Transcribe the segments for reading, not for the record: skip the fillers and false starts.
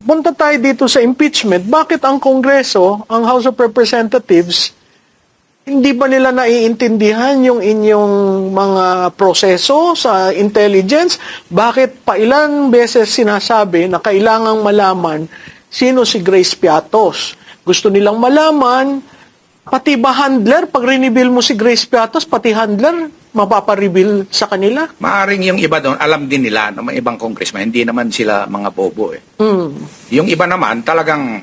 punta tayo dito sa impeachment. Bakit ang Kongreso, ang House of Representatives, hindi ba nila naiintindihan yung inyong mga proseso sa intelligence? Bakit pa ilang beses sinasabi na kailangang malaman sino si Grace Piatos? Gusto nilang malaman, pati ba handler, pag reveal mo si Grace Piatos, pati handler, mapapareveal sa kanila? Maaring yung iba doon, alam din nila ng mga ibang congressman, hindi naman sila mga bobo eh. Yung iba naman, talagang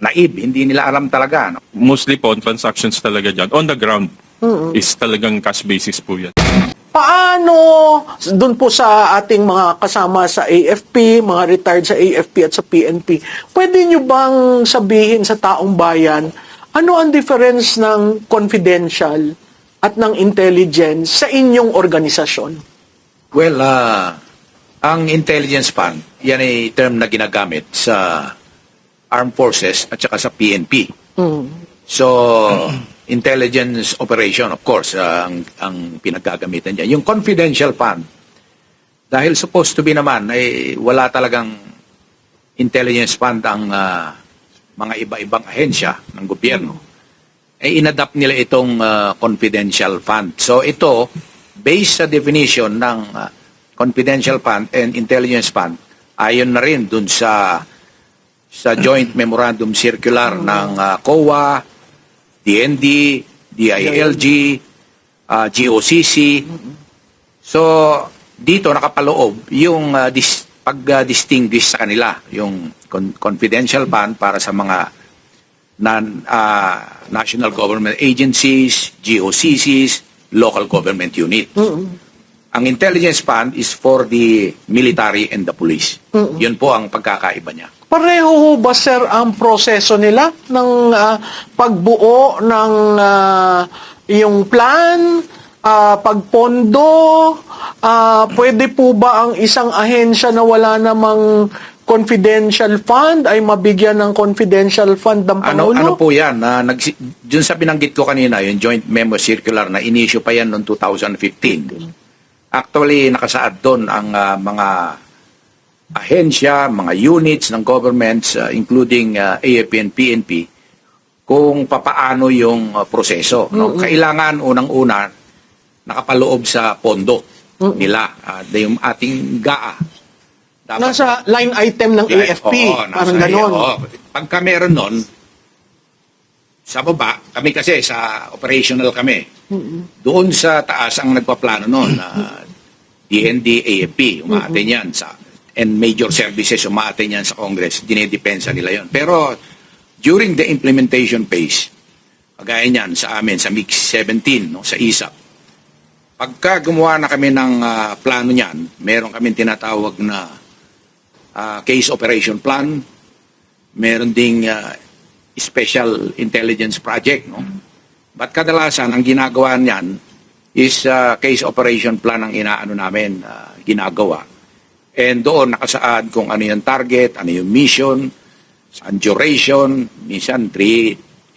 naib, hindi nila alam talaga. No? Mostly po, transactions talaga dyan. On the ground is talagang cash basis po yan. Paano, dun po sa ating mga kasama sa AFP, mga retired sa AFP at sa PNP, pwede nyo bang sabihin sa taong bayan, ano ang difference ng confidential at ng intelligence sa inyong organisasyon? Well, ang intelligence fund, yan ay term na ginagamit sa armed forces at saka sa PNP. So, intelligence operation, of course, ang pinagagamitan dyan. Yung confidential fund, dahil supposed to be naman, ay wala talagang intelligence fund ang mga iba-ibang ahensya ng gobyerno, ay inadapt nila itong confidential fund. So, ito, based sa definition ng confidential fund and intelligence fund, ayon na rin dun sa Joint Memorandum Circular ng COA, DND, DILG, GOCC. So, dito nakapaloob yung pag-distinguish sa kanila, yung confidential fund para sa mga national government agencies, GOCCs, local government unit. Ang intelligence fund is for the military and the police. Yun po ang pagkakaiba niya. Pareho ho ba, sir, ang proseso nila ng pagbuo ng yung plan, pagpondo? Pwede po ba ang isang ahensya na wala namang confidential fund ay mabigyan ng confidential fund ng Pangulo? Ano po yan? Dun sa binanggit ko kanina, yung Joint Memo Circular na in-issue pa yan noong 2015. Actually, nakasaad doon ang mga ahensya, mga units ng governments, including AFP and PNP, kung papaano yung proseso. No? Kailangan unang-una nakapaloob sa pondo nila. Yung ating GAA. Dapat, nasa line item ng AFP, parang ganon. Pagka meron nun, sa baba, kami kasi sa operational kami. Doon sa taas ang nagpaplano nun, DND, AFP, umaatin yan and major services, umaatin yan sa Congress, dinedepensa nila yon. Pero during the implementation phase, kagaya niyan sa amin, sa MIG 17, no, sa ISAP, pagka gumawa na kami ng plano niyan, meron kami tinatawag na case operation plan, meron ding special intelligence project, no? But kadalasan, ang ginagawa niyan is case operation plan ang inaano namin, ginagawa. And doon nakasaad kung ano yung target, ano yung mission, ang duration, minsan 3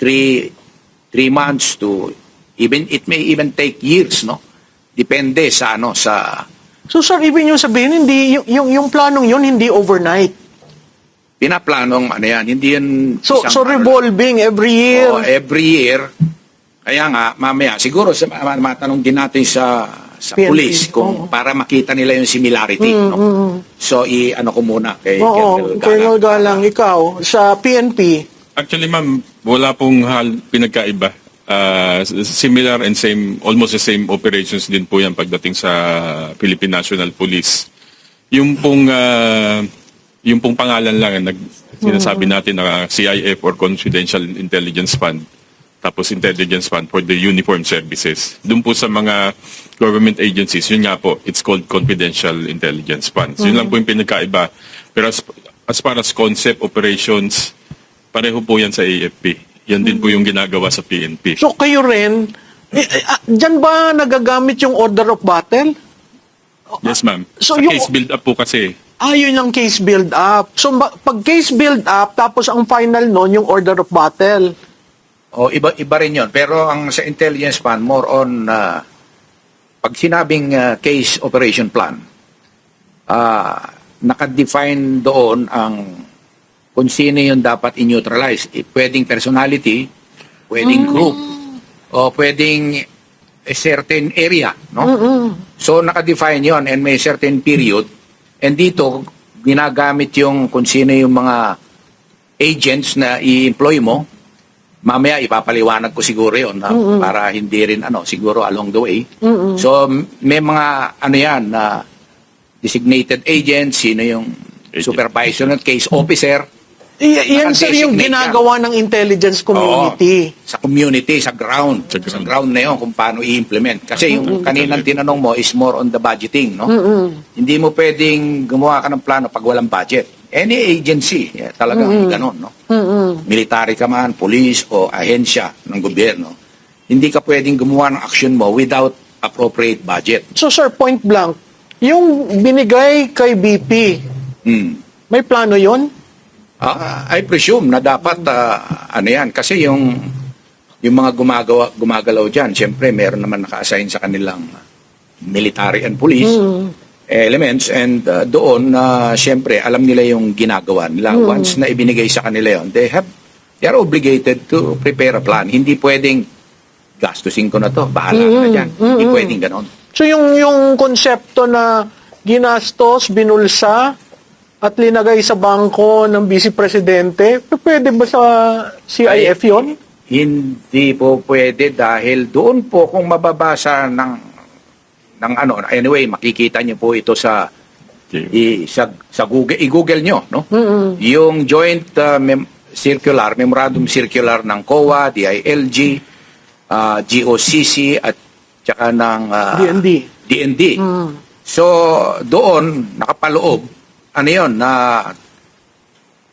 months to even it may even take years, no? Depende sa sa. So sir, ibig nyo sabihin, hindi, yung planong yun, hindi overnight? Pinaplanong hindi yan So revolving every year? Every year. Kaya nga, mamaya, siguro matanong din natin sa PNP, police kung para makita nila yung similarity. No? So, ano ko muna kay Colonel Galang, ikaw, sa PNP? Actually, ma'am, wala pong pinagkaiba. Similar and same, almost the same operations din po yan pagdating sa Philippine National Police. Yung pong pangalan lang, sinasabi natin na CIF or Confidential Intelligence Fund, tapos Intelligence Fund for the Uniformed Services. Doon po sa mga government agencies, yun nga po, it's called Confidential Intelligence Fund. So yun lang po yung pinagkaiba. Pero as far as concept, operations, pareho po yan sa AFP. Yan din po yung ginagawa sa PNP. So kayo rin, dyan ba nagagamit yung order of battle? Yes, ma'am. So sa yung case build-up po kasi. Yun ang case build-up. So pag case build-up, tapos ang final nun, yung order of battle. Iba rin yun. Pero ang sa intelligence fund, more on, pag sinabing case operation plan, nakadefine doon ang kung sino yung dapat i-neutralize. Pwedeng personality, pwedeng group, o pwedeng a certain area, no? So naka-define yon and may certain period, and dito ginagamit yung kung sino yung mga agents na i-employ mo. Mamaya ipapaliwanag ko siguro yon na para hindi rin siguro along the way. So may mga yan na designated agent, sino yung supervisor at case officer. Yan sir yung Naka-designate ginagawa ng intelligence community. Oo, sa community, sa ground. Sa ground. Sa ground na yun kung paano i-implement. Kasi yung kaninang tinanong mo is more on the budgeting, no? Hindi mo pwedeng gumawa ka ng plano pag walang budget. Any agency, talagang ganon, no? Military ka man, police o ahensya ng gobyerno, hindi ka pwedeng gumawa ng action mo without appropriate budget. So sir, point blank, yung binigay kay BP, may plano yon? I presume na dapat yan kasi yung mga gumagalaw diyan, syempre meron naman naka-assign sa kanilang military and police elements, and doon syempre alam nila yung ginagawa nila. Once na ibinigay sa kanila yon, they are obligated to prepare a plan. Hindi pwedeng gastusin ko na to, bahala ka na dyan. Hindi pwedeng ganon. So yung konsepto na ginastos, binulsa, at linagay sa bangko ng Vice Presidente, pwede ba sa CIF yon? Hindi po pwede dahil doon po kung mababasa ng anyway, makikita niyo po ito sa Google, i-Google nyo, no? Yung joint memorandum circular ng COA, DILG, GOCC at saka ng DND. So doon nakapaloob yon na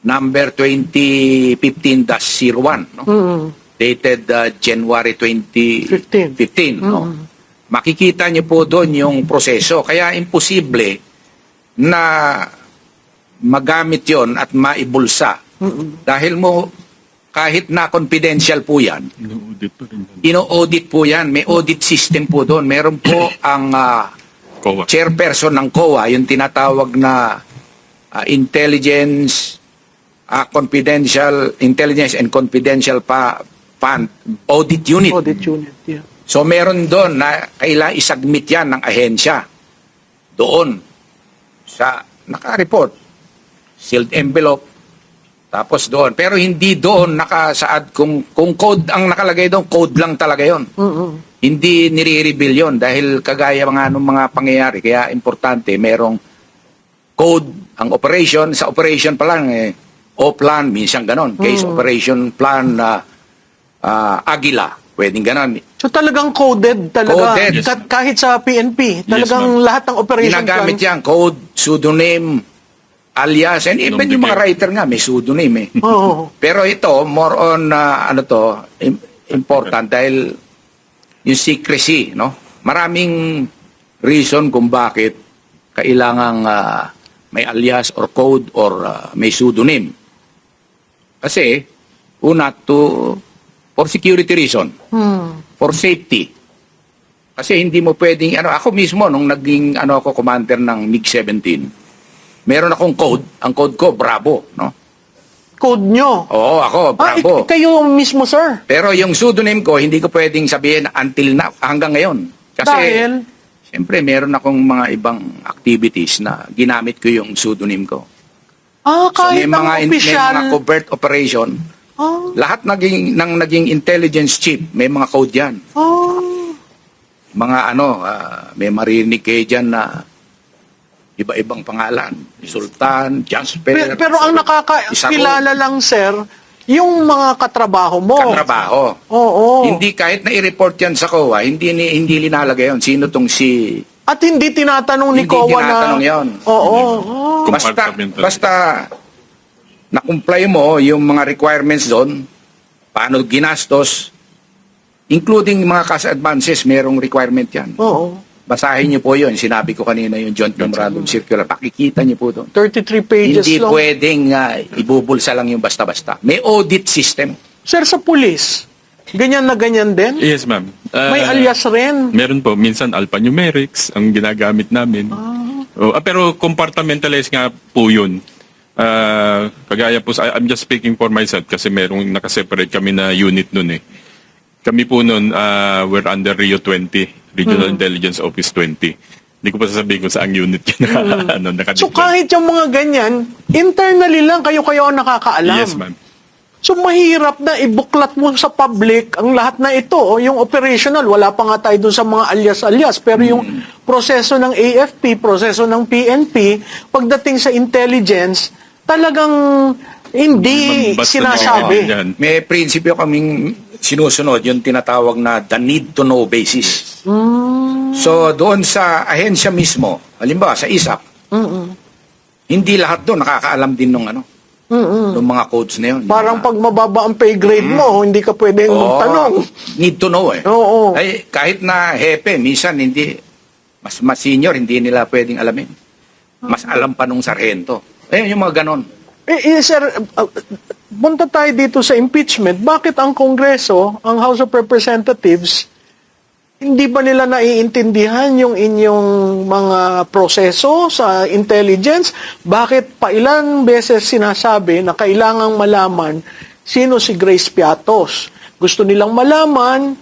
number 2015-01, no? Dated January 2015, no? Makikita niyo po doon yung proseso. Kaya imposible na magamit yon at maibulsa. Dahil kahit na confidential po yan, ino-audit po yan. May audit system po doon. Meron po ang COA. chairperson ng COA, yung tinatawag na Intelligence and Confidential Fund Audit Unit. Audit unit, yeah. So meron doon na kailangan isubmit yan ng ahensya doon sa naka-report, sealed envelope, tapos doon. Pero hindi doon nakasaad kung code ang nakalagay doon, code lang talaga yon. Hindi nire-reveal yon dahil kagaya mga pangyayari. Kaya importante, merong code ang operation. Sa operation pa lang, O-plan, minsan ganon. Case operation plan Agila, pwedeng ganon. So talagang coded talaga. Coded. Kahit sa PNP, talagang ma'am. lahat ng operation Ginagamit plan. yan, code, pseudonym, alias, and even yung mga writer nga, may pseudonym eh. Oo. Pero ito, more on, important dahil yung secrecy, no? Maraming reason kung bakit kailangang may alias or code or may pseudonym. Kasi, una, for security reason, for safety. Kasi hindi mo pwedeng, ako mismo, nung naging, ako, commander ng MiG-17, meron akong code, ang code ko, Bravo, no? Code nyo. Oo, ako, Bravo. Kayo mismo, sir. Pero yung pseudonym ko, hindi ko pwedeng sabihin until now, hanggang ngayon. Kasi, Dahil? siyempre, meron akong mga ibang activities na ginamit ko yung pseudonym ko. Kahit may ang may official. mga covert operation, lahat naging intelligence chief, may mga code yan. Mga may marinig kayo dyan na iba-ibang pangalan. Sultan, Jasper. Pero ang nakakakilala lang, sir, yung mga katrabaho mo. Katrabaho. Oo. Hindi kahit na i-report yan sa COA, hindi linalagay yun. Sino tong si... At hindi tinatanong ni Hindi COA na... tinatanong yun. Oo. Compartmental. Basta na-comply mo yung mga requirements doon, paano ginastos, including mga cash advances, merong requirement yan. Oo. Basahin niyo po yun. Sinabi ko kanina yung Joint Memorandum Circular. Pakikita niyo po doon. 33 pages Hindi long. pwedeng ibubulsa lang yung basta-basta. May audit system. Sir, sa pulis, ganyan na ganyan din? Yes, ma'am. May alias rin. Meron po. Minsan alphanumerics ang ginagamit namin. Pero compartmentalize nga po yun. Kagaya po, I'm just speaking for myself kasi merong nakaseparate kami na unit nun eh. Kami po nun, we're under Rio 20, Regional Intelligence Office 20. Hindi ko pa sasabihin kung saang unit yun na So nakadeploy. kahit yung mga ganyan, internally lang kayo-kayo ang nakakaalam. Yes, ma'am. So mahirap na ibuklat mo sa public ang lahat na ito. O yung operational, wala pa nga tayo dun sa mga alias-alias. Pero yung proseso ng AFP, proseso ng PNP, pagdating sa intelligence, talagang hindi Basta sinasabi. yan. May prinsipyo kaming sinusunod, yung tinatawag na the need to know basis. So doon sa ahensya mismo, halimbawa sa ISAP, hindi lahat doon nakakaalam din ng ng mga codes na yun. Parang pag mababa ang pay grade mo, hindi ka pwedeng magtanong. Need to know eh. Oo. Ay, kahit na hepe, minsan hindi, mas senior, hindi nila pwedeng alamin. Mas alam pa nung sarhento. Ayun yung mga ganon. Sir, punta tayo dito sa impeachment. Bakit ang Kongreso, ang House of Representatives, hindi ba nila naiintindihan yung inyong mga proseso sa intelligence? Bakit pa ilang beses sinasabi na kailangang malaman sino si Grace Piatos? Gusto nilang malaman,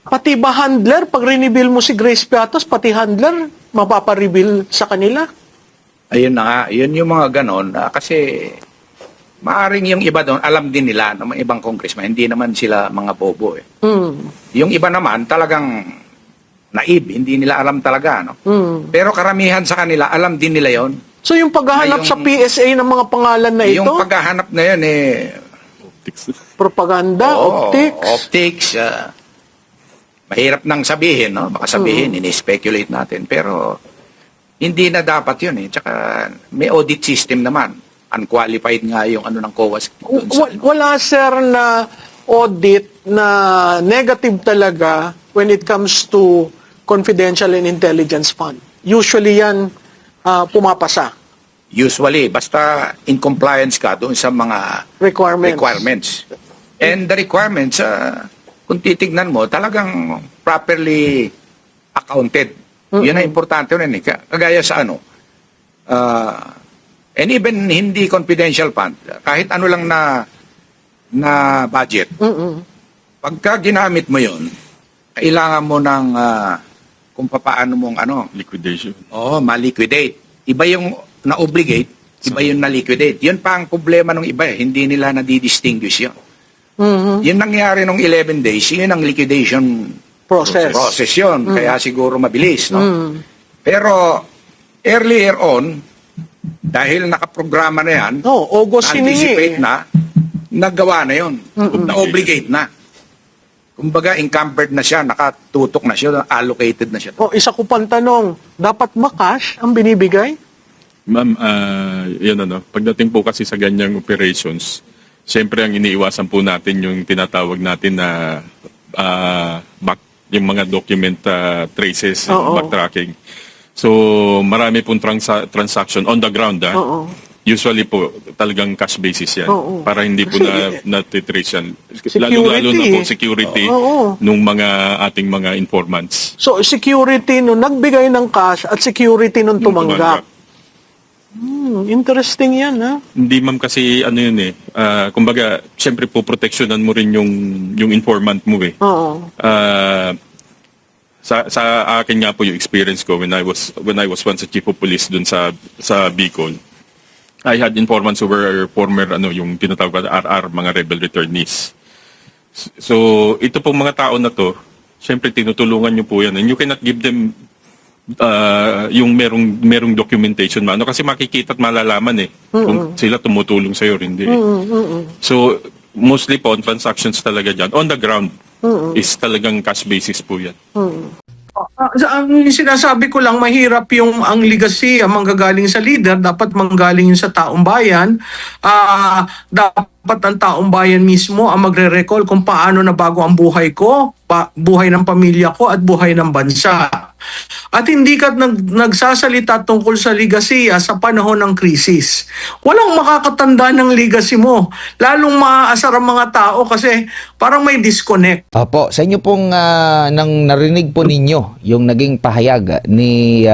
pati ba handler, pag reveal mo si Grace Piatos, pati handler, mapapareveal sa kanila? Ayun na nga, yun yung mga ganon. Kasi maaring yung iba doon, alam din nila ng mga ibang congressman, hindi naman sila mga bobo eh. Yung iba naman, talagang naib, hindi nila alam talaga. No? Pero karamihan sa kanila, alam din nila yon. So yung paghahanap sa PSA ng mga pangalan na ito, Yung paghahanap na yun, propaganda, optics, optics, mahirap nang sabihin, no? Baka sabihin, ini-speculate natin. Pero hindi na dapat yun eh. Tsaka may audit system naman. Unqualified nga yung ng COA. Wala sir na audit na negative talaga when it comes to confidential and intelligence fund. Usually yan pumapasa. Usually, basta in compliance ka doon sa mga requirements. And the requirements, kung titignan mo, talagang properly accounted. Yun ang importante rin eh. Kagaya sa and even hindi confidential fund, kahit ano lang na budget, pagka ginamit mo yun, kailangan mo ng kung paano mong Liquidation. ma-liquidate. Iba yung na-obligate, iba yung na-liquidate. Yun pa ang problema ng iba eh. Hindi nila nadidistinguish yun. Yun nangyari nung 11 days, yun ang liquidation process yun. Kaya siguro mabilis. No? Pero earlier on, dahil nakaprograma na yan, August anticipate na, nagawa na yun. Na-obligate na. Kumbaga, encumbered na siya, nakatutok na siya, allocated na siya. Isa ko pang tanong, dapat ba cash ang binibigay? Ma'am, yan pagdating po kasi sa ganyang operations, siyempre ang iniiwasan po natin yung tinatawag natin na yung mga document traces, backtracking. So, marami pong transaction on the ground. Usually po, talagang cash basis yan. Para hindi po natitrace yan. Lalo na po security nung mga ating mga informants. So, security nung nagbigay ng cash at security nung tumanggap. Interesting yan, ha? Hindi ma'am kasi yun eh. Kumbaga, siyempre po proteksyonan mo rin yung informant mo eh. Sa akin nga po yung experience ko when I was once a chief of police dun sa Bicol. I had informants who were former yung tinatawag na RR, mga rebel returnees. So, ito pong mga tao na to, siyempre tinutulungan nyo po yan. And you cannot give them yung merong documentation kasi makikita at malalaman eh kung sila tumutulong sa'yo or hindi. So mostly po on transactions talaga dyan on the ground is talagang cash basis po yan. Ang sinasabi ko lang, mahirap yung ang legacy, ang manggagaling sa leader, dapat manggaling yun sa taong bayan. Dapat ang taong bayan mismo ang magre-recall kung paano na bago ang buhay ko, buhay ng pamilya ko at buhay ng bansa. at hindi ka nagsasalita tungkol sa ligasiya sa panahon ng krisis. Walang makakatanda ng legacy mo. Lalong maaasar ang mga tao kasi parang may disconnect. Opo, sa inyo pong nang narinig po ninyo yung naging pahayag ni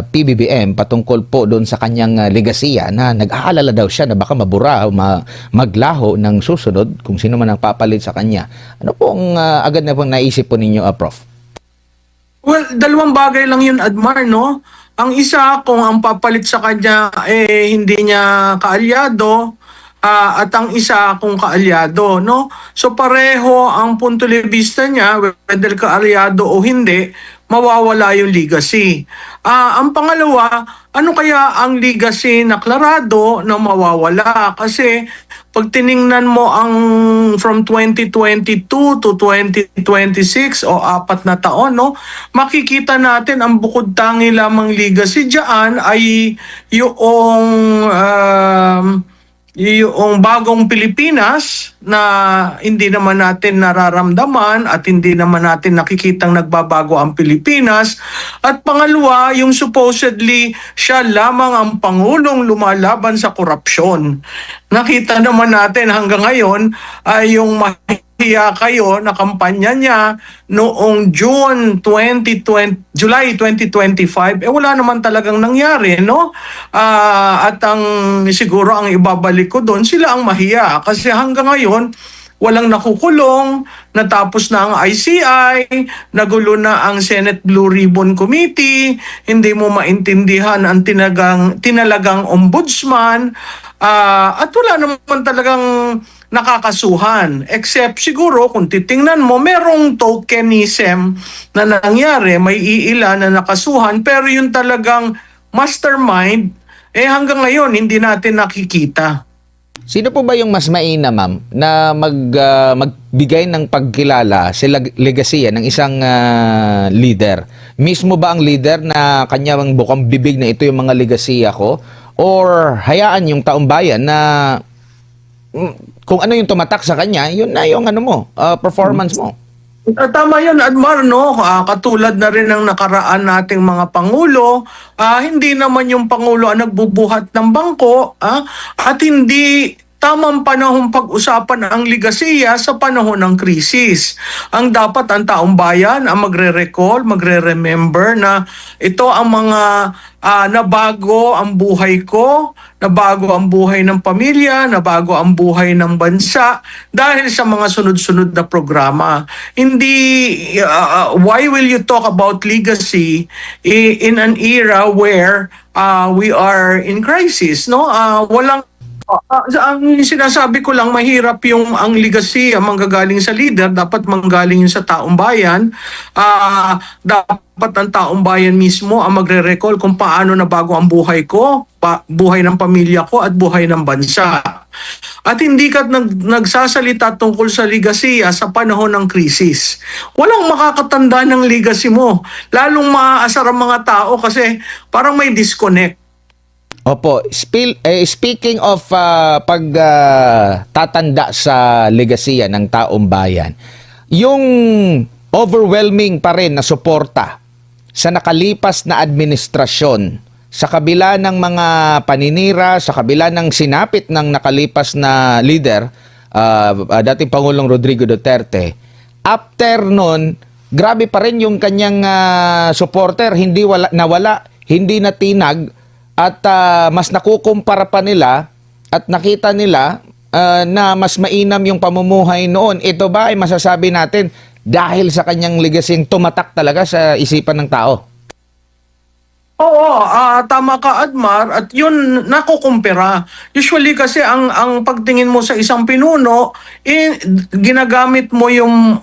PBBM patungkol po doon sa kanyang legasiya na nag-aalala daw siya na baka mabura o maglaho ng susunod kung sino man ang papalit sa kanya. Ano pong agad na pong naisip po ninyo, Prof? Well, dalawang bagay lang yun, Admar, no? Ang isa, kung ang papalit sa kanya hindi niya kaalyado, at ang isa kung kaalyado, no? So pareho ang punto de vista niya, whether kaalyado o hindi, mawawala yung legacy. Ang pangalawa, ano kaya ang legacy na klarado na mawawala? Kasi pag tiningnan mo ang from 2022 to 2026 o 4 na taon, no, makikita natin ang bukod tangi lamang legacy diyan ay yung bagong Pilipinas na hindi naman natin nararamdaman at hindi naman natin nakikitang nagbabago ang Pilipinas. At pangalawa, yung supposedly siya lamang ang Pangulong lumalaban sa korupsyon. Nakita naman natin hanggang ngayon ay yung mahiya kayo na kampanya niya noong July 2025, wala naman talagang nangyari, no? At siguro ang ibabalik ko doon, sila ang mahiya. Kasi hanggang ngayon, walang nakukulong, natapos na ang ICI, nagulo na ang Senate Blue Ribbon Committee, hindi mo maintindihan ang tinalagang ombudsman, at wala naman talagang nakakasuhan. Except siguro kung titingnan mo, merong tokenism na nangyari, may iilan na nakasuhan, pero yung talagang mastermind, hanggang ngayon hindi natin nakikita. Sino po ba yung mas maina, ma'am, na magbigay ng pagkilala sa legasiya ng isang leader? Mismo ba ang leader na kanyang bukang bibig na ito yung mga legasiya ko? Or hayaan yung taong bayan na kung ano yung tumatak sa kanya, yun na yung performance mo? Tama yun, Admar, no? Katulad na rin ng nakaraan nating mga pangulo, hindi naman yung pangulo ang nagbubuhat ng bangko, at hindi tamang panahon pag-usapan ang ligasiya sa panahon ng krisis. Ang dapat ang taong bayan ang magre-recall, magre-remember na ito ang mga nabago ang buhay ko, nabago ang buhay ng pamilya, nabago ang buhay ng bansa dahil sa mga sunod-sunod na programa. Hindi, why will you talk about legacy in an era where we are in crisis, no? Walang ang sinasabi ko lang, mahirap yung ang legacy ang manggagaling sa leader, dapat manggaling yun sa taong bayan. Dapat ang taong bayan mismo ang magre-recall kung paano nabago ang buhay ko, buhay ng pamilya ko at buhay ng bansa. At hindi ka nagsasalita tungkol sa ligasiya sa panahon ng krisis. Walang makakatanda ng legacy mo. Lalong maaasar ang mga tao kasi parang may disconnect. Opo, speaking of pagtatanda sa legasiya ng taong bayan, yung overwhelming pa rin na suporta sa nakalipas na administrasyon, sa kabila ng mga paninira, sa kabila ng sinapit ng nakalipas na leader, dating Pangulong Rodrigo Duterte, after nun, grabe pa rin yung kanyang supporter, hindi nawala, hindi natinag, at mas nakukumpara pa nila at nakita nila na mas mainam yung pamumuhay noon. Ito ba ay masasabi natin dahil sa kanyang legacy tumatak talaga sa isipan ng tao? Oo, tama ka, Admar, at yun nakukumpira. Usually kasi ang pagtingin mo sa isang pinuno, ginagamit mo yung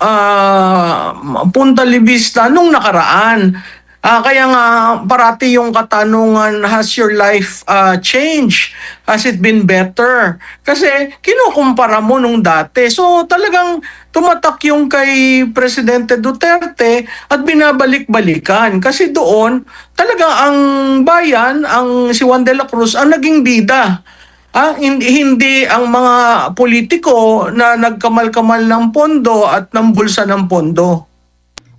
punta libista nung nakaraan. Kaya nga parati yung katanungan, has your life changed? Has it been better? Kasi kinukumpara mo nung dati. So talagang tumatak yung kay Presidente Duterte at binabalik-balikan. Kasi doon talagang ang bayan, ang si Juan de la Cruz ang naging bida. Hindi ang mga politiko na nagkamal-kamal ng pondo at ng bulsa ng pondo.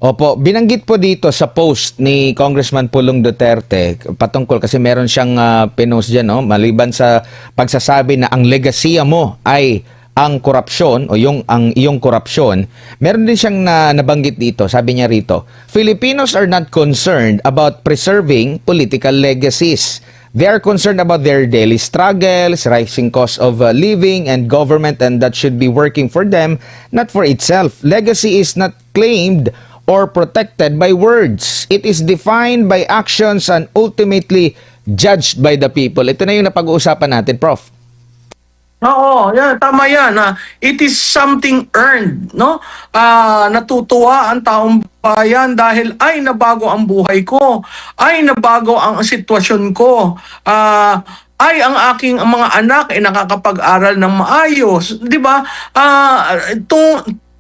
Opo, binanggit po dito sa post ni Congressman Pulong Duterte patungkol kasi meron siyang pinost dyan, no? Maliban sa pagsasabi na ang legasiya mo ay ang korupsyon o ang iyong korupsyon, meron din siyang nabanggit dito. Sabi niya rito, Filipinos are not concerned about preserving political legacies. They are concerned about their daily struggles, rising cost of living and government, and that should be working for them, not for itself. Legacy is not claimed or protected by words. It is defined by actions and ultimately judged by the people. Ito na yung napag-uusapan natin, Prof. Oo, yan, tama yan. It is something earned, no? Natutuwa ang taong bayan dahil ay nabago ang buhay ko, ay nabago ang sitwasyon ko, ay ang aking mga anak ay nakakapag-aral ng maayos, 'di ba?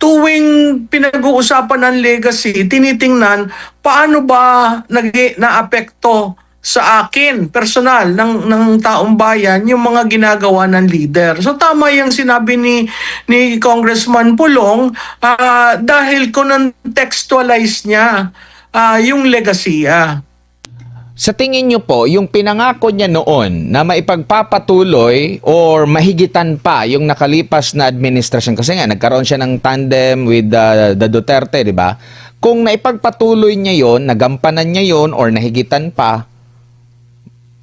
Tuwing pinag-uusapan ng legacy, tinitingnan paano ba naapekto sa akin, personal, ng taong bayan, yung mga ginagawa ng leader. So tama yung sinabi ni Congressman Pulong dahil contextualize niya yung legasiya. Sa tingin niyo po, yung pinangako niya noon na maipagpapatuloy or mahigitan pa yung nakalipas na administrasyon, kasi nga nagkaroon siya ng tandem with the Duterte, di ba? Kung naipagpatuloy niya yon, nagampanan niya yon or nahigitan pa,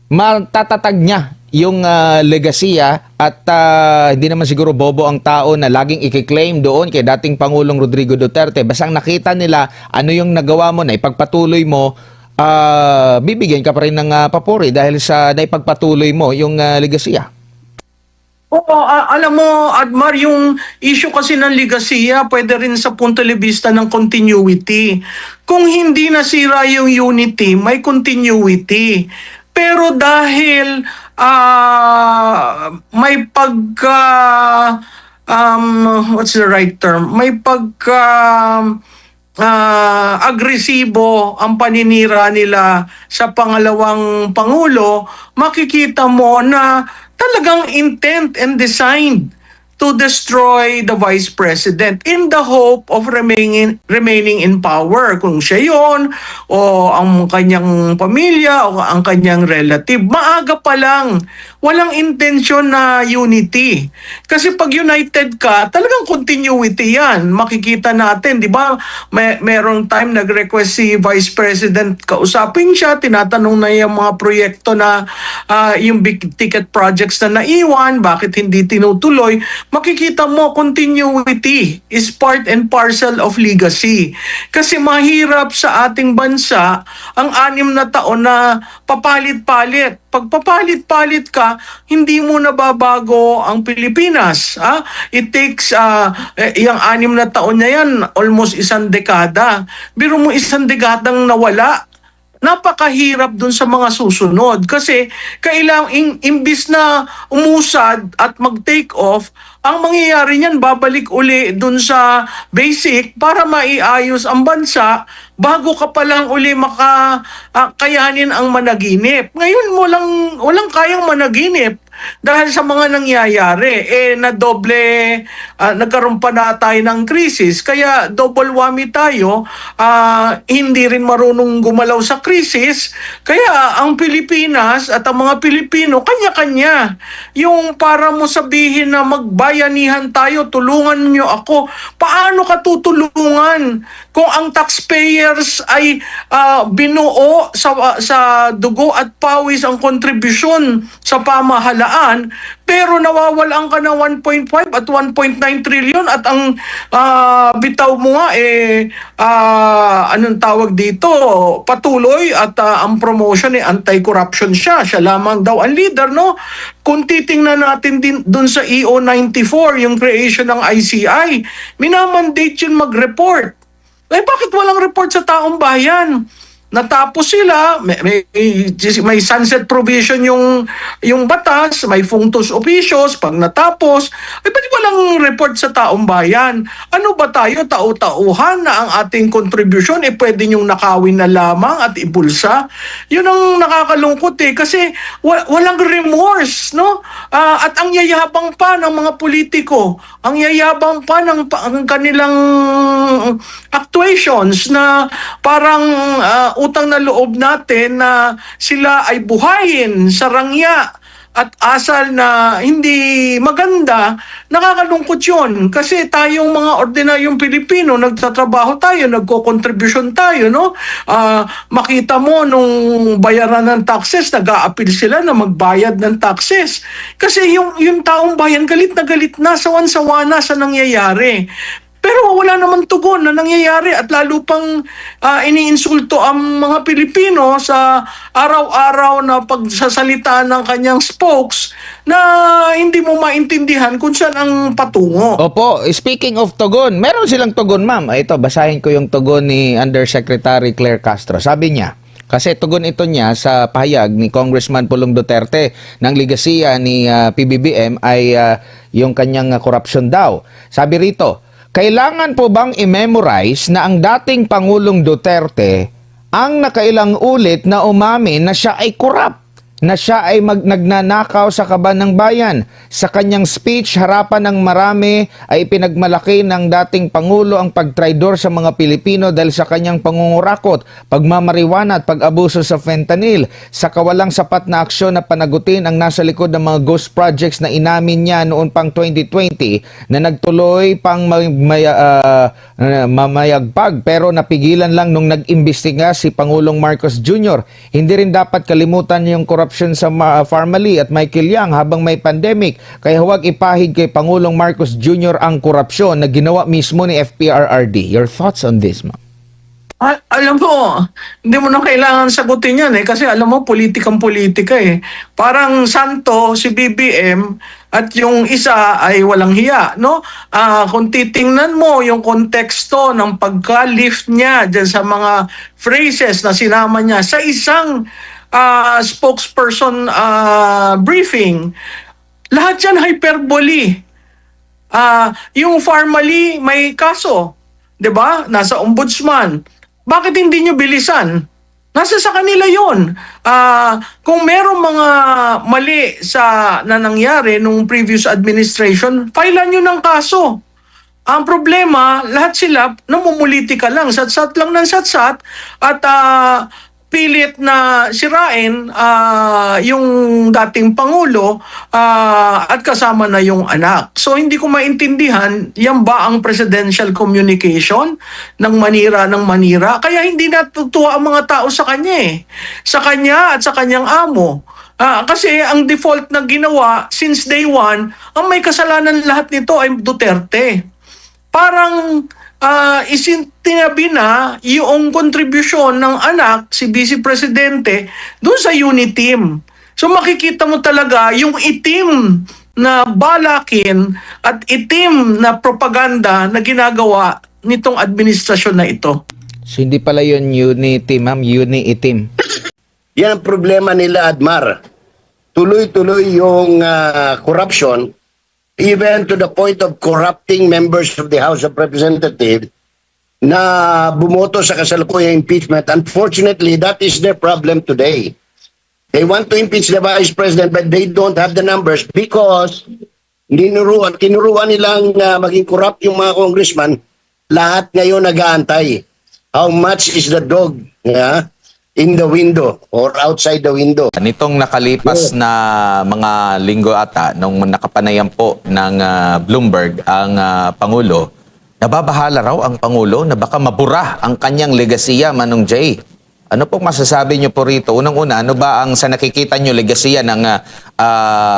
matatatag niya yung legasiya at hindi naman siguro bobo ang tao na laging i-claim doon kay dating Pangulong Rodrigo Duterte. Basang nakita nila ano yung nagawa mo na ipagpatuloy mo, bibigyan ka pa rin ng papuri dahil sa naipagpatuloy mo yung legasiya. Oo, alam mo, Admar, yung issue kasi ng legasiya, pwede rin sa punto de vista ng continuity. Kung hindi nasira yung unity, may continuity. Pero dahil may pagka, what's the right term? May pagka agresibo ang paninira nila sa pangalawang Pangulo, makikita mo na talagang intent and designed to destroy the Vice President in the hope of remaining in power. Kung siya yon o ang kanyang pamilya o ang kanyang relative, maaga pa lang, walang intensyon na unity. Kasi pag united ka, talagang continuity yan. Makikita natin, di ba? Merong time nag-request si Vice President, kausapin siya, tinatanong na yung mga proyekto na yung big ticket projects na naiwan, bakit hindi tinutuloy. Makikita mo, continuity is part and parcel of legacy. Kasi mahirap sa ating bansa ang 6 na taon na papalit-palit. Pag papalit-palit ka, hindi mo nababago ang Pilipinas. It takes, yung 6 na taon na yan, almost 1 dekada. Biro mo 1 dekadang nawala, napakahirap dun sa mga susunod kasi kailangang imbis na umusad at mag-take off, ang mangyayari niyan babalik uli dun sa basic para maiayos ang bansa bago ka pa lang uli kayanin ang managinip. Ngayon walang kayang managinip dahil sa mga nangyayari. Nagkaroon pa na tayo ng krisis, kaya double whammy tayo, hindi rin marunong gumalaw sa krisis, kaya ang Pilipinas at ang mga Pilipino, kanya-kanya. Yung para mo sabihin na magbayanihan tayo, tulungan niyo ako, paano ka tutulungan kung ang taxpayers ay binuo sa dugo at pawis ang kontribusyon sa pamahalaan, pero nawawalan ka na 1.5 at 1.9 trillion at ang bitaw mo nga anong tawag dito, patuloy at ang promotion anti-corruption siya lamang daw ang leader, no? Kung titingnan natin din dun sa EO94, yung creation ng ICI, minamandate yun mag-report. Bakit walang report sa taong bayan? natapos sila, may sunset provision yung batas, may functus officios, pag natapos, ay ba't walang report sa taong bayan? Ano ba tayo, tau-tauhan na ang ating kontribusyon pwede nyong nakawin na lamang at ibulsa? Yun ang nakakalungkot kasi walang remorse, no? At ang yayabang pa ng mga politiko, ang yayabang pa ng ang kanilang actuations na parang utang na loob natin na sila ay buhayin sa rangya at asal na hindi maganda. Nakakalungkot yun. Kasi tayong mga ordinaryong Pilipino, nagtatrabaho tayo, nagko-contribution tayo, no? Makita mo nung bayaran ng taxes, nag-a-appeal sila na magbayad ng taxes. Kasi yung taong bayan galit na sawan-sawa na sa nangyayari. Pero wala naman tugon na nangyayari at lalo pang iniinsulto ang mga Pilipino sa araw-araw na pagsasalita ng kanyang spokes na hindi mo maintindihan kung saan ang patungo. Opo, speaking of tugon, meron silang tugon, ma'am. Ito, basahin ko yung tugon ni Undersecretary Claire Castro. Sabi niya, kasi tugon ito niya sa pahayag ni Congressman Pulong Duterte ng ligasiya ni PBBM ay yung kanyang korupsyon daw. Sabi rito, kailangan po bang i-memorize na ang dating Pangulong Duterte ang nakailang ulit na umamin na siya ay korap, na siya ay nagnanakaw sa kaban ng bayan? Sa kanyang speech, harapan ng marami ay pinagmalaki ng dating Pangulo ang pagtraidor sa mga Pilipino dahil sa kanyang pangungurakot, pagmamariwana at pag-abuso sa fentanyl. Sa kawalang sapat na aksyon na panagutin ang nasa likod ng mga ghost projects na inamin niya noon pang 2020 na nagtuloy pang mamayagpag pero napigilan lang nung nag-imbestiga si Pangulong Marcos Jr. Hindi rin dapat kalimutan yung korupsyon sa Farmally at Michael Yang habang may pandemic. Kaya huwag ipahid kay Pangulong Marcos Jr. ang korupsyon na ginawa mismo ni FPRRD. Your thoughts on this, ma'am? Alam mo, hindi mo na kailangan sagutin yan kasi alam mo, politikang-politika Parang santo si BBM at yung isa ay walang hiya, no? Kung titingnan mo yung konteksto ng pagka-lift niya dyan sa mga phrases na sinama niya sa isang spokesperson briefing, lahat yan hyperbole. Yung Farmally may kaso, 'di ba? Nasa ombudsman. Bakit hindi nyo bilisan? Nasa sa kanila 'yon. Kung merong mga mali na nangyari nung previous administration, filean nyo ng kaso. Ang problema, lahat sila namumulitika lang, satsat lang ng satsat at pilit na sirain yung dating Pangulo at kasama na yung anak. So hindi ko maintindihan, yan ba ang presidential communication ng manira ng manira? Kaya hindi natutuwa ang mga tao sa kanya sa kanya at sa kanyang amo. Kasi ang default na ginawa since day one, ang may kasalanan lahat nito ay Duterte. Parang tinabi na yung kontribusyon ng anak, si Vice Presidente, doon sa unit team. So makikita mo talaga yung itim na balakin at itim na propaganda na ginagawa nitong administrasyon na ito. So hindi pala yun unity, ma'am, uni-itim. Yan ang problema nila, Admar. Tuloy-tuloy yung corruption, even to the point of corrupting members of the House of Representatives na bumoto sa kasalukuyang impeachment. Unfortunately, that is their problem today. They want to impeach the Vice President but they don't have the numbers because tinuruan nilang maging corrupt yung mga congressman. Lahat ngayon nag-aantay. How much is the dog in the window or outside the window? Nitong nakalipas na mga linggo ata, nung nakapanayam po ng Bloomberg ang Pangulo, nababahala raw ang Pangulo na baka mabura ang kanyang legasiya, Manong Jay. Ano pong masasabi niyo po rito? Unang-una, ano ba ang sa nakikita niyo legasiya ng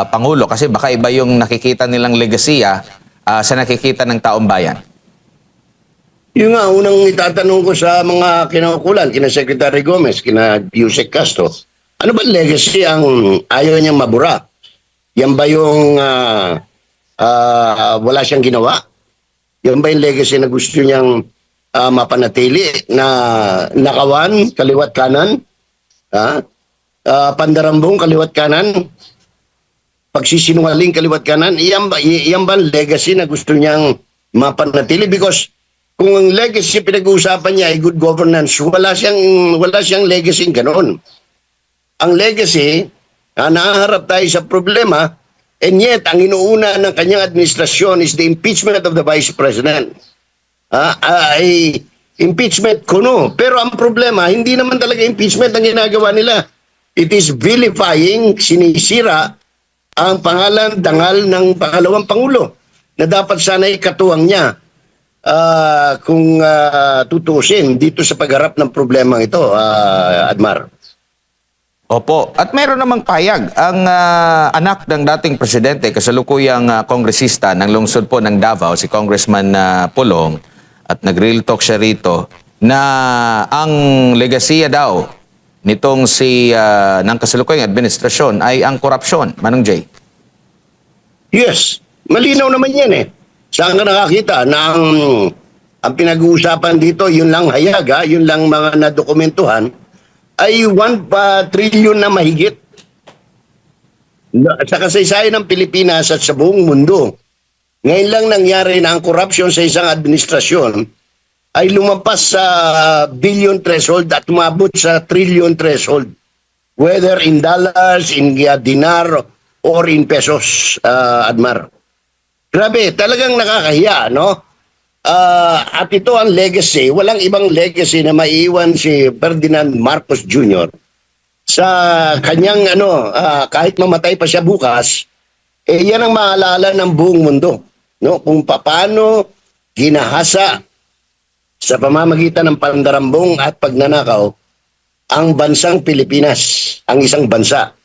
Pangulo? Kasi baka iba yung nakikita nilang legasiya sa nakikita ng taong bayan. Yung nga, unang itatanong ko sa mga kinaukulan, kina Secretary Gomez, kina Yusek Castro, ano ba legacy ang ayaw niyang mabura? Yan ba yung wala siyang ginawa? Yan ba yung legacy na gusto niyang mapanatili na nakawan, kaliwat kanan, pandarambong kaliwat kanan, pagsisinungaling kaliwat kanan, iyan ba ang legacy na gusto niyang mapanatili? Because kung ang legacy pinag-uusapan niya ay good governance, wala siyang legacy ganoon. Ang legacy, nahaharap tayo sa problema, and yet, ang inuuna ng kanyang administrasyon is the impeachment of the Vice President. Ay impeachment kuno. Pero ang problema, hindi naman talaga impeachment ang ginagawa nila. It is vilifying, sinisira ang pangalan, dangal ng pangalawang Pangulo na dapat sana'y katuwang niya kung tutusin dito sa pagharap ng problema ito, Admar. Opo. At meron namang payag ang anak ng dating presidente, kasalukuyang kongresista ng lungsod po ng Davao, si Congressman Pulong, at nag-real talk siya rito, na ang legasiya daw nitong ng kasalukuyang administrasyon ay ang korupsyon. Manong Jay? Yes. Malinaw naman yan eh. Saan ka nakakita na ang pinag-uusapan dito, yun lang hayag, yun lang mga nadokumentuhan, ay 1 trillion na mahigit sa kasaysayan ng Pilipinas at sa buong mundo. Ngayon lang nangyari na ang corruption sa isang administrasyon ay lumampas sa billion threshold at umabot sa trillion threshold. Whether in dollars, in dinar, or in pesos, Admar. Grabe, talagang nakakahiya, no? At ito ang legacy, walang ibang legacy na maiiwan si Ferdinand Marcos Jr. sa kanyang kahit mamatay pa siya bukas, yan ang maalala ng buong mundo, no? Kung paano ginahasa sa pamamagitan ng pandarambong at pagnanakaw ang bansang Pilipinas, ang isang bansa.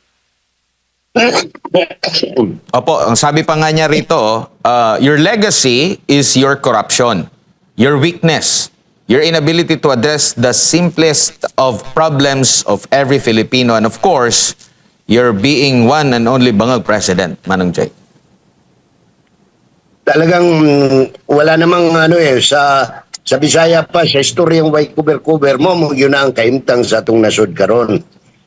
Opo, ang sabi pa nga niya rito, your legacy is your corruption, your weakness, your inability to address the simplest of problems of every Filipino, and of course, your being one and only bangag president, Manong Jay. Talagang wala namang sa Bisaya pa, sa istoryang way cover mo, yun na ang kaimtang sa atong nasod karon.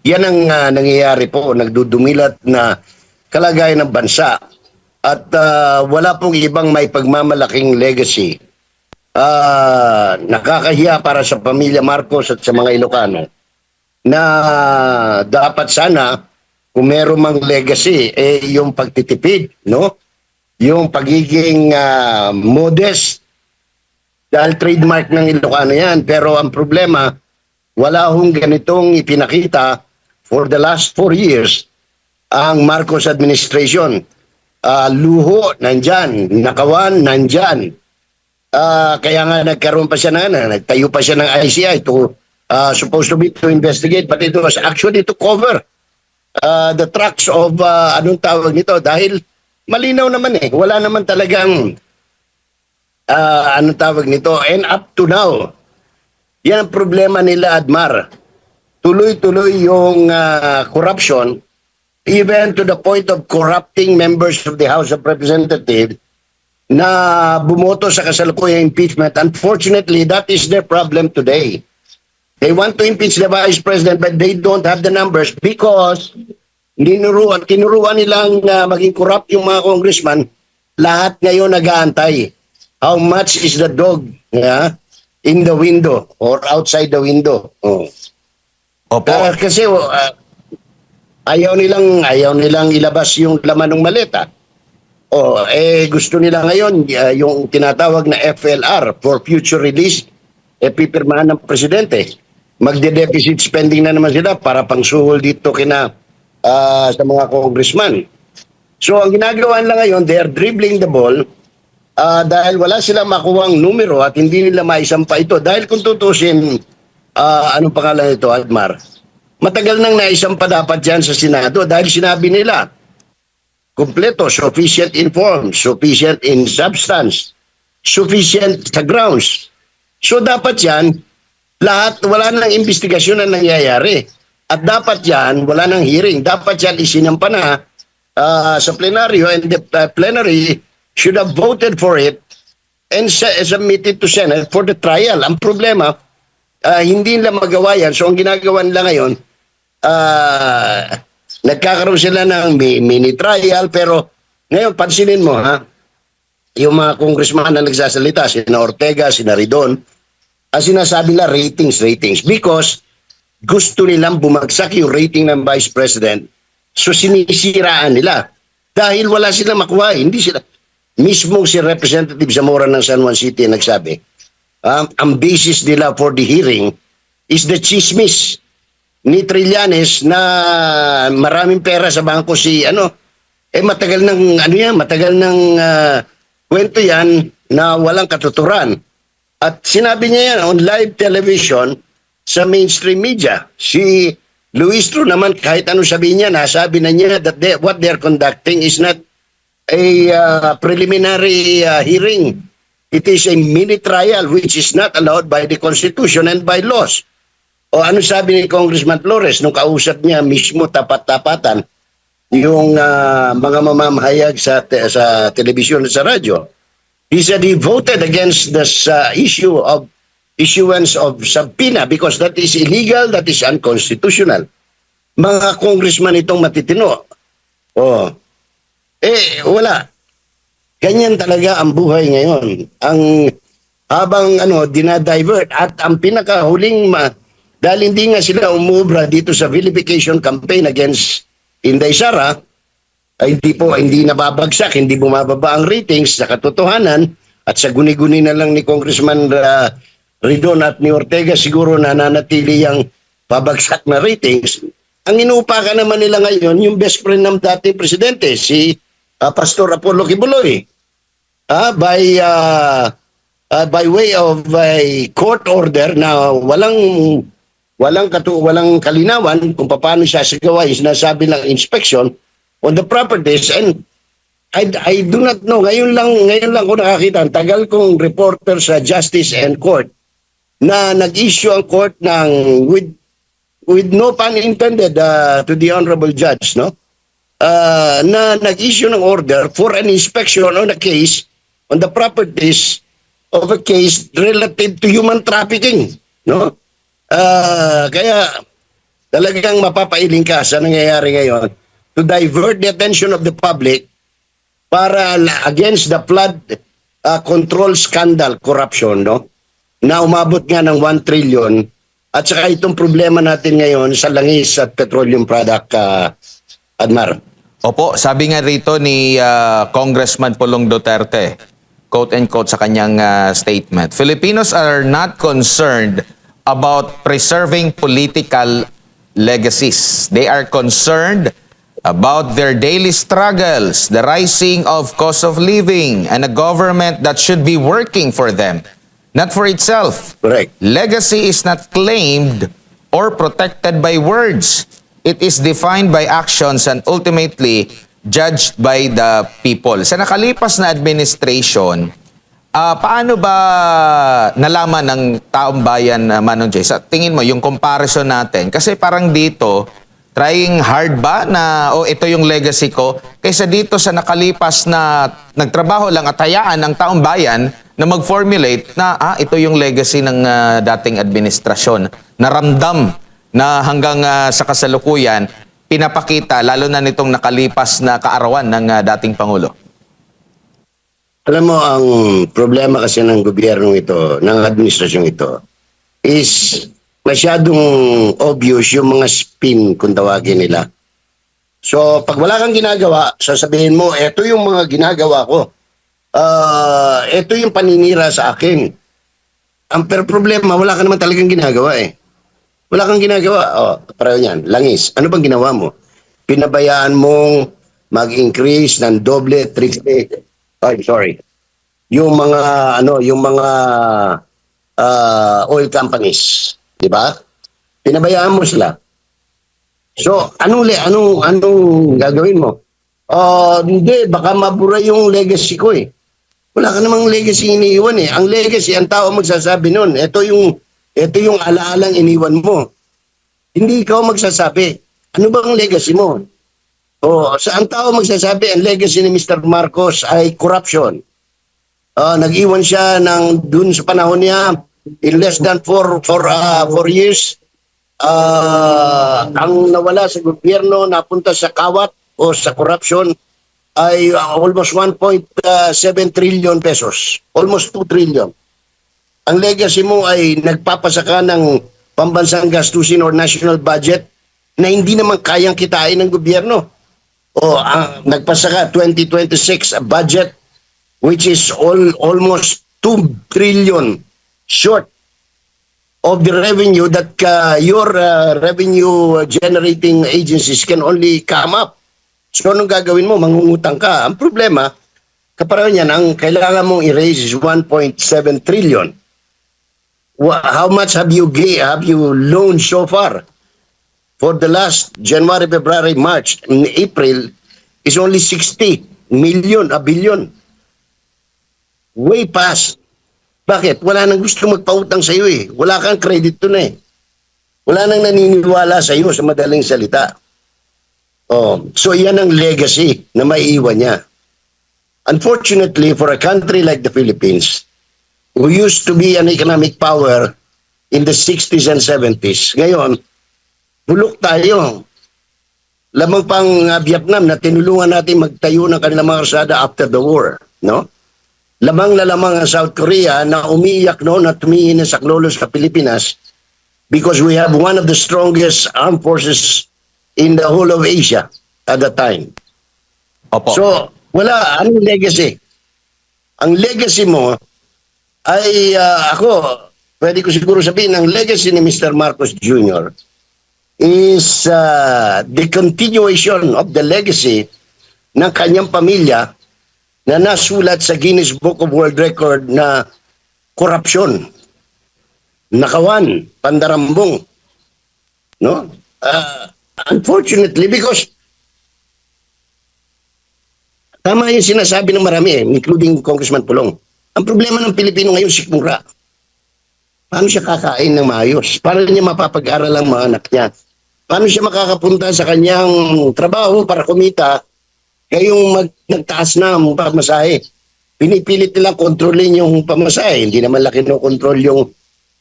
Yan ang nangyayari po, nagdudumilat na kalagayan ng bansa. At wala pong ibang may pagmamalaking legacy. Nakakahiya para sa pamilya Marcos at sa mga Ilocano na dapat sana kung meron mang legacy, yung pagtitipid, no? Yung pagiging modest, dahil trademark ng Ilocano yan. Pero ang problema, wala hong ganitong ipinakita for the last 4 years ang Marcos administration. Luho, nandyan. Nakawan, nandyan. Kaya nga nagkaroon pa siya nagtayo pa siya ng ICI to supposed to be to investigate, but it was actually to cover the tracks of anong tawag nito, dahil malinaw naman wala naman talagang anong tawag nito, and up to now yan ang problema nila, Admar. Tuloy-tuloy yung corruption, even to the point of corrupting members of the House of Representatives na bumoto sa kasalukuyang impeachment. Unfortunately, that is their problem today. They want to impeach the Vice President, but they don't have the numbers because tinuruan nilang maging corrupt yung mga congressman. Lahat ngayon nag-aantay. How much is the dog in the window or outside the window? Opo. Kasi ayaw nilang ilabas yung laman ng maleta. Gusto nila ngayon yung tinatawag na FLR, for future release, pipirmahan ng presidente. Magde-deficit spending na naman sila para pangsuhol dito sa mga congressman. So ang ginagawa nila ngayon, they are dribbling the ball dahil wala silang makuhang numero at hindi nila maisampa ito. Dahil kung tutusin, anong pangalan ito, Admar? Matagal nang naisampa dapat yan sa Senado dahil sinabi nila, kompleto, sufficient in form, sufficient in substance, sufficient sa grounds. So dapat yan, lahat, wala nang investigasyon na nangyayari. At dapat yan, wala nang hearing. Dapat yan isinampa na sa plenaryo, and the plenary should have voted for it and submitted to Senate for the trial. Ang problema, hindi nila magawa yan. So ang ginagawa nila ngayon, nagkakaroon sila ng mini trial, pero ngayon pansinin mo ha, yung mga congressman na nagsasalita, sina Ortega, sina Ridon, ang sinasabi nila ratings, because gusto nilang bumagsak yung rating ng Vice President, so sinisiraan nila. Dahil wala silang makuha, hindi sila. Mismo si Representative Zamora ng San Juan City nagsabi, ang basis nila for the hearing is the chismis ni Trillanes na maraming pera sa bangko matagal ng kwento yan na walang katuturan. At sinabi niya yan on live television sa mainstream media. Si Luis Tru naman, kahit ano sabihin niya, nasabi na niya that what they're conducting is not a preliminary hearing. It is a mini trial which is not allowed by the Constitution and by laws. O ano sabi ni Congressman Flores nung kausap niya mismo tapat-tapatan yung mga mamamahayag sa telebisyon at sa radyo? He said he voted against this issue of issuance of subpoena because that is illegal, that is unconstitutional. Mga congressman itong matitino. Wala. Ganyan talaga ang buhay ngayon. Habang dinadivert at ang pinakahuling dahil hindi nga sila umubra dito sa vilification campaign against Inday Sara, ay hindi nababagsak, hindi bumababa ang ratings sa katotohanan at sa guni-guni na lang ni Congressman Ridon at ni Ortega siguro nananatili ang pabagsak na ratings. Ang inuupakan naman nila ngayon, yung best friend ng dating presidente, si Pastor Apollo Kibuloy, by way of a court order na walang kalinawan kung paano siya sagawa yung sinasabi ng inspection on the properties. And I do not know, ngayon lang ko nakakita, ang tagal kong reporter sa Justice and Court na nag-issue ang court ng with no pun intended to the honorable judge, no? Na nag-issue ng order for an inspection on a case on the properties of a case relative to human trafficking, no? Kaya talagang mapapailing ka sa nangyayari ngayon to divert the attention of the public para against the flood control scandal corruption, no? Na umabot nga ng 1 trillion at saka itong problema natin ngayon sa langis at petroleum product, Admar. Opo, sabi nga rito ni Congressman Pulong Duterte, quote and quote sa kanyang statement, Filipinos are not concerned about preserving political legacies. They are concerned about their daily struggles, the rising of cost of living, and a government that should be working for them, not for itself. Correct. Legacy is not claimed or protected by words. It is defined by actions and ultimately judged by the people. Sa nakalipas na administration, paano ba nalaman ng taong bayan, Manong Jay? Sa tingin mo, yung comparison natin, kasi parang dito, trying hard ba na, ito yung legacy ko, kaysa dito sa nakalipas na nagtrabaho lang at hayaan ng taong bayan na mag-formulate na, ito yung legacy ng dating administrasyon. Naramdam na hanggang sa kasalukuyan, pinapakita, lalo na nitong nakalipas na kaarawan ng dating Pangulo. Alam mo, ang problema kasi ng gobyernong ito, ng administrasyong ito, is masyadong obvious yung mga spin kung tawagin nila. So, pag wala kang ginagawa, sasabihin mo, eto yung mga ginagawa ko. Eto yung paninira sa akin. Ang problema, wala ka naman talagang ginagawa eh. Wala kang ginagawa. Pareho yan, langis. Ano bang ginawa mo? Pinabayaan mong mag-increase ng doble, triple, yung mga oil companies, di ba? Pinabayaan mo sila. So, anong gagawin mo? Hindi, baka mabura yung legacy ko eh. Wala ka namang legacy iniiwan eh. Ang legacy, ang tao magsasabi nun, ito yung alaalang iniwan mo. Hindi ikaw magsasabi. Ano bang legacy mo? Ang tao magsasabi, ang legacy ni Mr. Marcos ay corruption. Nag-iwan siya dun sa panahon niya, in less than 4 years, ang nawala sa gobyerno, napunta sa kawat o sa corruption, ay almost 1.7 trillion pesos. Almost 2 trillion. Ang legacy mo ay nagpapasaka ng pambansang gastusin or national budget na hindi naman kayang kitain ng gobyerno. Nagpasaka 2026 budget which is almost 2 trillion short of the revenue that your revenue generating agencies can only come up. So anong gagawin mo? Mangungutang ka. Ang problema, kapareho niyan, ang kailangan mong i-raise is 1.7 trillion. How much have you loaned so far? For the last January, February, March, and April is only 60 million, a billion. Way past. Bakit? Wala nang gusto magpautang sa iyo eh. Wala kang credit doon eh. Wala nang naniniwala sa iyo sa madaling salita. So yan ang legacy na maiiwan niya. Unfortunately, for a country like the Philippines, who used to be an economic power in the 60s and 70s, ngayon, bulok tayo. Lamang pang Vietnam na tinulungan natin magtayo ng kanilang mga karsada after the war, no? Lamang na lamang ang South Korea na umiiyak noon at tumingin sa saklolo sa Pilipinas because we have one of the strongest armed forces in the whole of Asia at that time. Opo. So, wala. Anong legacy? Ang legacy mo ay pwede ko siguro sabihin, ang legacy ni Mr. Marcos Jr. is the continuation of the legacy ng kanyang pamilya na nasulat sa Guinness Book of World Record na korupsyon, nakawan, pandarambong. No? Unfortunately, because tama yung sinasabi ng marami including Congressman Pulong. Ang problema ng Pilipino ngayon, sikmura. Paano siya kakain ng maayos? Paano niya mapapag-aral ang mga anak niya? Paano siya makakapunta sa kanyang trabaho para kumita kayong nagtaas na ang pamasahe? Pinipilit nilang kontrolin yung pamasahe. Hindi naman laki no kontrol yung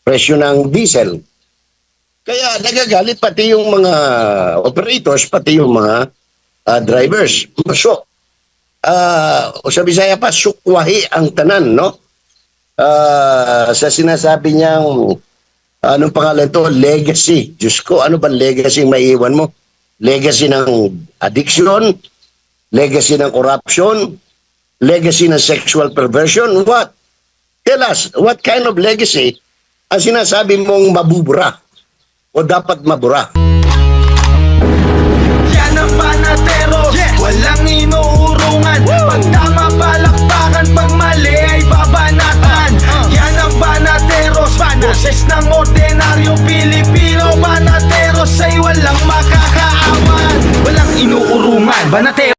presyo ng diesel. Kaya nagagalit pati yung mga operators, pati yung mga drivers. So, sa Bisaya pa, sukwahi ang tanan, no? Sa sinasabi niyang, anong pangalan to? Legacy. Diyos ko, ano ba legacy ang maiiwan mo? Legacy ng addiction? Legacy ng corruption? Legacy ng sexual perversion? What? Tell us, what kind of legacy ang sinasabi mong mabubura o dapat mabura? Yan ang panatero, walang inuurungan. Pag tama palakpakan, pag mali ay babanatan. Yan ang panateros, boses ng ordinaryong Pilipino. Panateros ay walang makakaawan, walang inuurungan. Banatero